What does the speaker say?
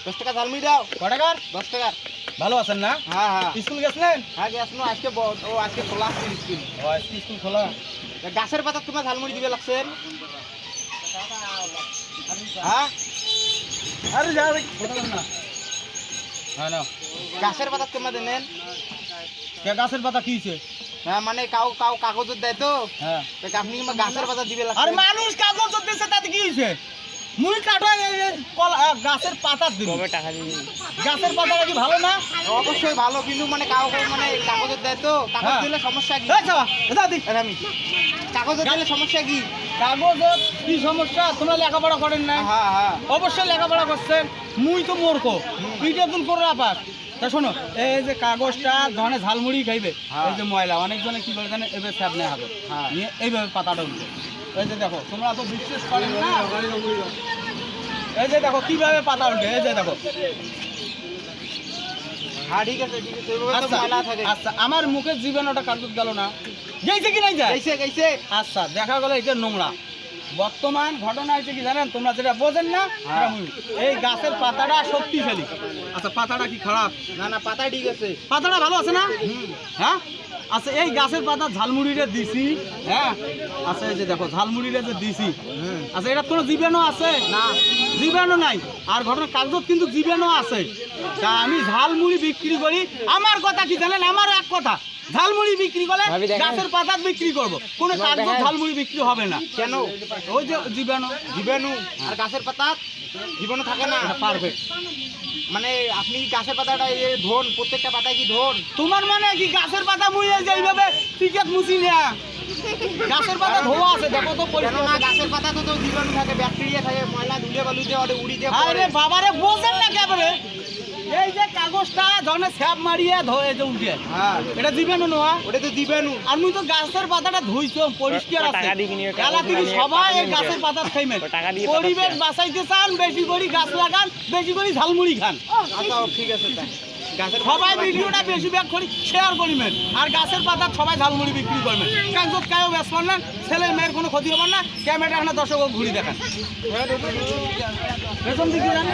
10 টাকা ঝালমুড়ি দাও। কয় টাকার? 10 টাকা। ভালো আছেন না? হ্যাঁ হ্যাঁ স্কুল গেছিলেন? হ্যাঁ গেছনো আজকে আজকে খোলা আছে স্কুল। ও আজকে স্কুল খোলা। গাছের পাতা তোমার ঝালমুড়ি দিবে লাগছেন? হ্যাঁ আরে যা কথা বল না। হ্যাঁ না। গাছের পাতা তোমার দেন? কে গাছের পাতা কি হইছে? হ্যাঁ মানে কাউ কাগজ দেয় তো, হ্যাঁ। আপনি গাছের পাতা দিবে লাগছে। আরে মানুষ কাগজ দিতেছে তাতে কি হইছে? মুই কাটা গাছের পাতা দিই। কবে টাকা দিবি? গাছের পাতাটা কি ভালো না? অবশ্যই ভালো, কিন্তু মানে কাউ মানে কাগজ দেয় তো, কাগজ দিলে সমস্যা কি? এই চাবা এটা দি। আমি কাগজ দিলে সমস্যা কি? কাগজের কি সমস্যা? তোমরা লেখাপড়া করেন না? হ্যাঁ হ্যাঁ অবশ্যই লেখাপড়া করছেন। মুই তো মূর্খ, পিঠে তুল করে আপার। তা শোনো, এই যে কাগজটা ধরনের ঝালমুড়ি খাইবে, এই যে ময়লা অনেকজনে কি করে জানে, এবার স্যাপ নেওয়া হবে, নিয়ে এইভাবে পাতাটা উঠবে। এই যে দেখো, তোমরা তো বিশ্বাস করেন না। এই যে দেখো কিভাবে পাতা উঠবে, এই যে দেখো। হ্যাঁ ঠিক আছে ঠিক আছে, ওইভাবে তো আচ্ছা ময়লা থাকে। আচ্ছা, আমার মুখের জীবনটা কাগজ গেল না, গেছে কি নাই যায়? গেছে গেছে। আচ্ছা, দেখা গেল এটা নোংরা। বর্তমান ঘটনা হয়েছে কি জানেন, তোমরা যেটা বোঝেন না, সেটা এই গাছের পাতাটা শক্তিশালী। আচ্ছা, পাতাটা কি খারাপ? না না পাতা ঠিক আছে। পাতাটা ভালো আছে না? হ্যাঁ। আচ্ছা, এই গাছের পাতা ঝালমুড়িটা দিছি, হ্যাঁ। আচ্ছা, এই যে দেখো ঝালমুড়িটা যে দিছি, আচ্ছা এটা কোনো জীবাণু আছে না? জীবাণু নাই। আর ঘটনা কাগজ কিন্তু জীবাণু আছে। তা আমি ঝালমুড়ি বিক্রি করি, আমার কথা কি জানেন, আমার এক কথা, ঝালমুড়ি বিক্রি করলে গাছের পাতা বিক্রি করব, কোনো কাগজ ঝালমুড়ি বিক্রি হবে না। কেন? ওই যে জীবাণু। জীবাণু আর গাছের পাতা জীবাণু থাকে না। পারফেক্ট। মানে আপনি গাছের পাতাটা ধোন, প্রত্যেকটা পাতায় কি ধোন? তোমার মানে কি গাছের পাতা মুইয়ে যে এইভাবে টিকেট মুছি না? গাছের পাতা ধোয়া আছে, দেখো তো কেন পরিষ্কার। না, গাছের পাতা তো জীবাণু থাকে, ব্যাকটেরিয়া থাকে, ময়লা ধুলে বালুতে ওটা উড়িতে আরে বাবারে, বোঝেন না কেবলে। এই যে কাগজটা ধরনের স্যাপ মারিয়ে ধোয়ে যে উঠে, হ্যাঁ এটা জীবাণু নয়। ওটা তো জীবাণু। আর মুই তো গাছের পাতাটা ধুইছো, পরিষ্কার আছে। এলা থেকে সবাই এই গাছের পাতা খাইবেন। পরিবেশ বাঁচাইতে চান, বেশি করে গাছ লাগান, বেশি করে ঝালমুড়ি খান। আচ্ছা ঠিক আছে তাই। গাছের সবাই ভিডিওটা বেশি ব্যাগ করি শেয়ার করিবেন, আর গাছের পাতা সবাই ঝালমুড়ি বিক্রি করবেন। কাগজ কায়ও ব্যস্ত না, ছেলে মেয়ের কোনো ক্ষতি হবে না। ক্যামেরা এখানে দর্শক ঘুরি দেখান, পেছন দিকে যান।